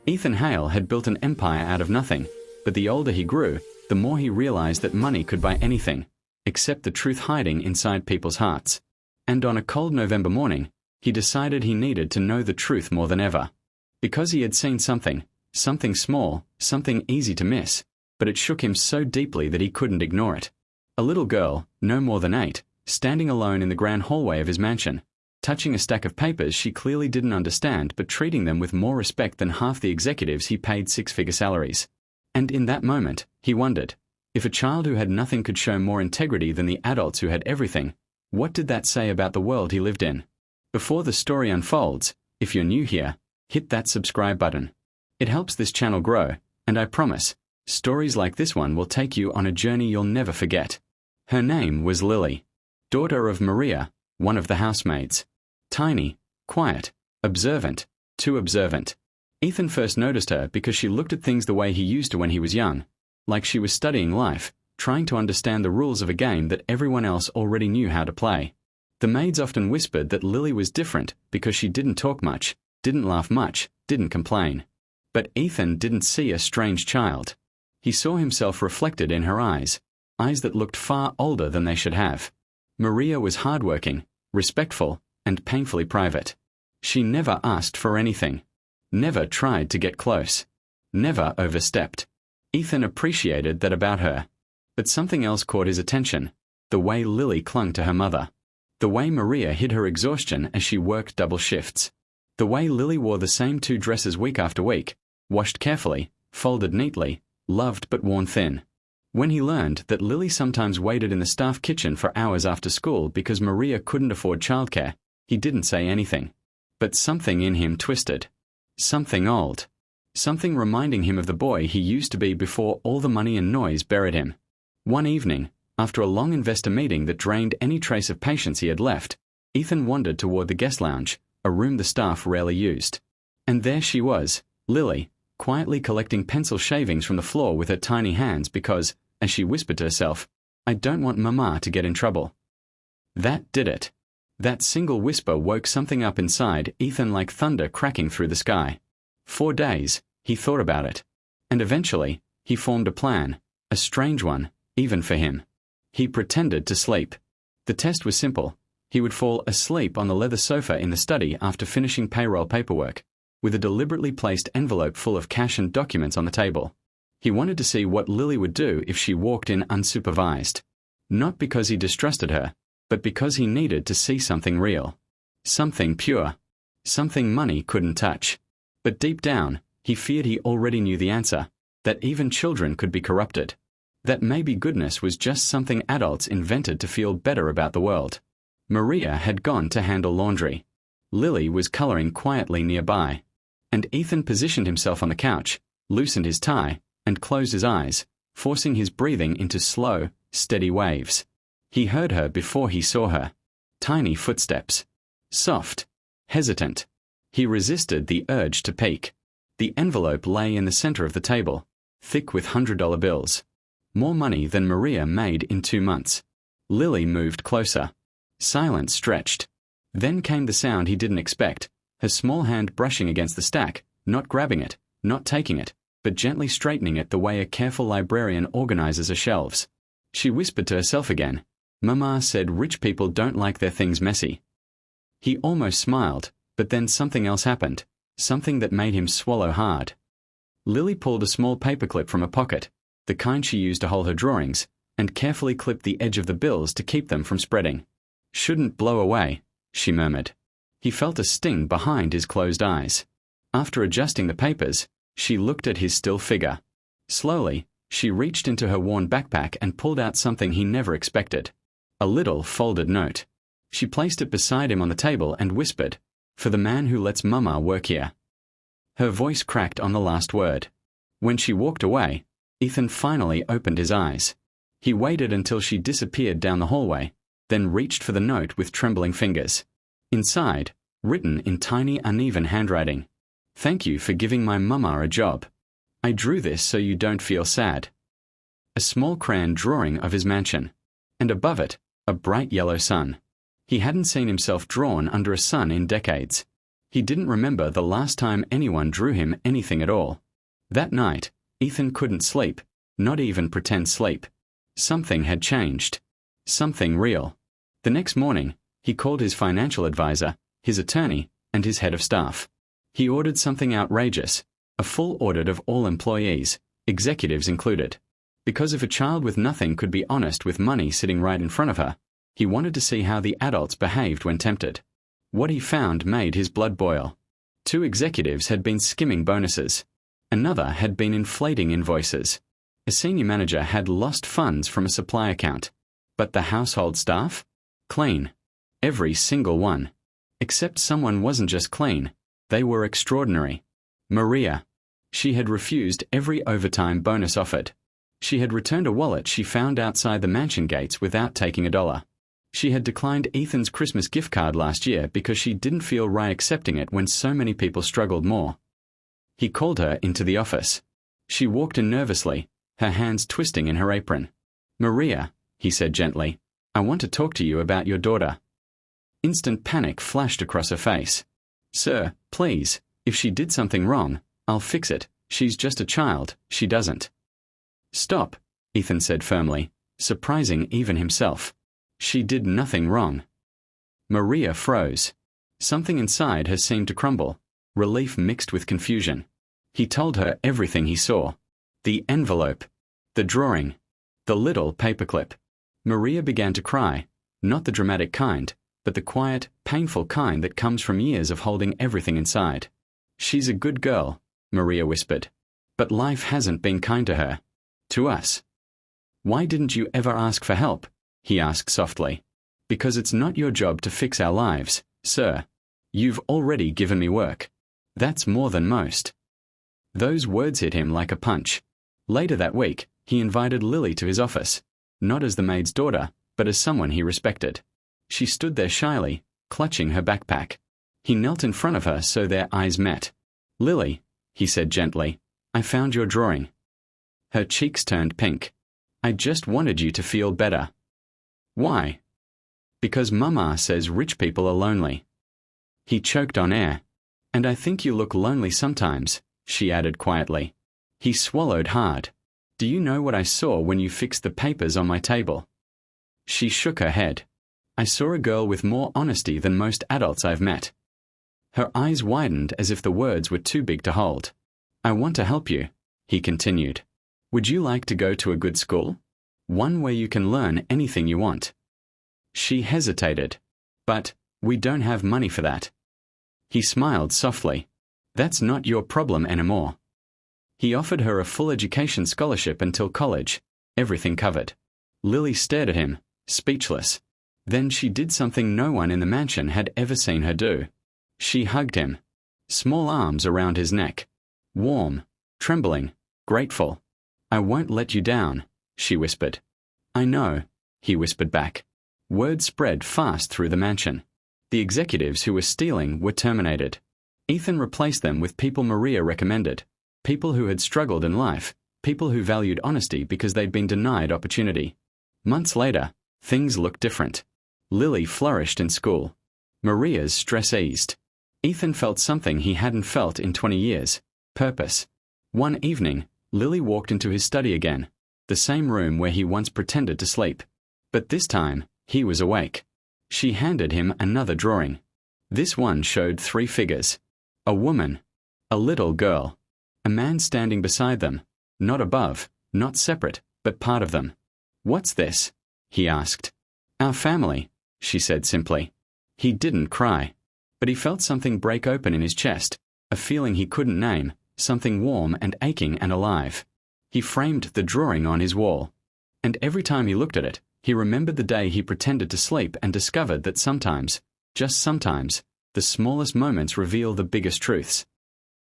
Ethan Hale had built an empire out of nothing, but the older he grew, the more he realized that money could buy anything, except the truth hiding inside people's hearts. And on a cold November morning, he decided he needed to know the truth more than ever. Because he had seen something small, something easy to miss, but it shook him so deeply that he couldn't ignore it. A little girl, no more than 8, standing alone in the grand hallway of his mansion, touching a stack of papers she clearly didn't understand but treating them with more respect than half the executives he paid six-figure salaries. And in that moment, he wondered, if a child who had nothing could show more integrity than the adults who had everything, what did that say about the world he lived in? Before the story unfolds, if you're new here, hit that subscribe button. It helps this channel grow, and I promise, stories like this one will take you on a journey you'll never forget. Her name was Lily, daughter of Maria, one of the housemaids. Tiny, quiet, observant, too observant. Ethan first noticed her because she looked at things the way he used to when he was young, like she was studying life, trying to understand the rules of a game that everyone else already knew how to play. The maids often whispered that Lily was different because she didn't talk much, didn't laugh much, didn't complain. But Ethan didn't see a strange child. He saw himself reflected in her eyes that looked far older than they should have. Maria was hardworking, respectful, and painfully private. She never asked for anything, never tried to get close, never overstepped. Ethan appreciated that about her. But something else caught his attention, the way Lily clung to her mother. The way Maria hid her exhaustion as she worked double shifts. The way Lily wore the same 2 dresses week after week, washed carefully, folded neatly, loved but worn thin. When he learned that Lily sometimes waited in the staff kitchen for hours after school because Maria couldn't afford childcare, he didn't say anything. But something in him twisted. Something old. Something reminding him of the boy he used to be before all the money and noise buried him. One evening, after a long investor meeting that drained any trace of patience he had left, Ethan wandered toward the guest lounge, a room the staff rarely used. And there she was, Lily, quietly collecting pencil shavings from the floor with her tiny hands because, as she whispered to herself, "I don't want Mama to get in trouble." That did it. That single whisper woke something up inside Ethan like thunder cracking through the sky. 4 days, he thought about it. And eventually, he formed a plan, a strange one, even for him. He pretended to sleep. The test was simple. He would fall asleep on the leather sofa in the study after finishing payroll paperwork, with a deliberately placed envelope full of cash and documents on the table. He wanted to see what Lily would do if she walked in unsupervised. Not because he distrusted her, but because he needed to see something real. Something pure. Something money couldn't touch. But deep down, he feared he already knew the answer, that even children could be corrupted. That maybe goodness was just something adults invented to feel better about the world. Maria had gone to handle laundry. Lily was coloring quietly nearby. And Ethan positioned himself on the couch, loosened his tie, and closed his eyes, forcing his breathing into slow, steady waves. He heard her before he saw her. Tiny footsteps. Soft. Hesitant. He resisted the urge to peek. The envelope lay in the center of the table, thick with $100 bills. More money than Maria made in 2 months. Lily moved closer. Silence stretched. Then came the sound he didn't expect, her small hand brushing against the stack, not grabbing it, not taking it, but gently straightening it the way a careful librarian organizes her shelves. She whispered to herself again, "Mama said rich people don't like their things messy." He almost smiled, but then something else happened, something that made him swallow hard. Lily pulled a small paperclip from a pocket, the kind she used to hold her drawings, and carefully clipped the edge of the bills to keep them from spreading. "Shouldn't blow away," she murmured. He felt a sting behind his closed eyes. After adjusting the papers, she looked at his still figure. Slowly, she reached into her worn backpack and pulled out something he never expected. A little folded note. She placed it beside him on the table and whispered, "For the man who lets Mama work here." Her voice cracked on the last word. When she walked away, Ethan finally opened his eyes. He waited until she disappeared down the hallway, then reached for the note with trembling fingers. Inside, written in tiny, uneven handwriting, "Thank you for giving my Mama a job. I drew this so you don't feel sad." A small crayon drawing of his mansion. And above it, a bright yellow sun. He hadn't seen himself drawn under a sun in decades. He didn't remember the last time anyone drew him anything at all. That night, Ethan couldn't sleep, not even pretend sleep. Something had changed. Something real. The next morning, he called his financial advisor, his attorney, and his head of staff. He ordered something outrageous, a full audit of all employees, executives included. Because if a child with nothing could be honest with money sitting right in front of her, he wanted to see how the adults behaved when tempted. What he found made his blood boil. 2 executives had been skimming bonuses. Another had been inflating invoices. A senior manager had lost funds from a supply account. But the household staff? Clean. Every single one. Except someone wasn't just clean, they were extraordinary. Maria. She had refused every overtime bonus offered. She had returned a wallet she found outside the mansion gates without taking $1. She had declined Ethan's Christmas gift card last year because she didn't feel right accepting it when so many people struggled more. He called her into the office. She walked in nervously, her hands twisting in her apron. "Maria," he said gently, "I want to talk to you about your daughter." Instant panic flashed across her face. "Sir, please, if she did something wrong, I'll fix it. She's just a child, she doesn't." "Stop," Ethan said firmly, surprising even himself. "She did nothing wrong." Maria froze. Something inside her seemed to crumble, relief mixed with confusion. He told her everything he saw. The envelope, the drawing, the little paperclip. Maria began to cry, not the dramatic kind, but the quiet, painful kind that comes from years of holding everything inside. "She's a good girl," Maria whispered. "But life hasn't been kind to her. To us." "Why didn't you ever ask for help?" he asked softly. "Because it's not your job to fix our lives, sir. You've already given me work. That's more than most." Those words hit him like a punch. Later that week, he invited Lily to his office, not as the maid's daughter, but as someone he respected. She stood there shyly, clutching her backpack. He knelt in front of her so their eyes met. "Lily," he said gently, "I found your drawing." Her cheeks turned pink. "I just wanted you to feel better." "Why?" "Because Mama says rich people are lonely." He choked on air. "And I think you look lonely sometimes," she added quietly. He swallowed hard. "Do you know what I saw when you fixed the papers on my table?" She shook her head. "I saw a girl with more honesty than most adults I've met." Her eyes widened as if the words were too big to hold. "I want to help you," he continued. "Would you like to go to a good school? One where you can learn anything you want." She hesitated. "But we don't have money for that." He smiled softly. "That's not your problem anymore." He offered her a full education scholarship until college, everything covered. Lily stared at him, speechless. Then she did something no one in the mansion had ever seen her do. She hugged him. Small arms around his neck. Warm, trembling, grateful. "I won't let you down," she whispered. "I know," he whispered back. Word spread fast through the mansion. The executives who were stealing were terminated. Ethan replaced them with people Maria recommended. People who had struggled in life, people who valued honesty because they'd been denied opportunity. Months later, things looked different. Lily flourished in school. Maria's stress eased. Ethan felt something he hadn't felt in 20 years, purpose. One evening, Lily walked into his study again, the same room where he once pretended to sleep. But this time, he was awake. She handed him another drawing. This one showed 3 figures. A woman, a little girl, a man standing beside them, not above, not separate, but part of them. "What's this?" he asked. "Our family," she said simply. He didn't cry, but he felt something break open in his chest, a feeling he couldn't name, something warm and aching and alive. He framed the drawing on his wall, and every time he looked at it, he remembered the day he pretended to sleep and discovered that sometimes, just sometimes, the smallest moments reveal the biggest truths.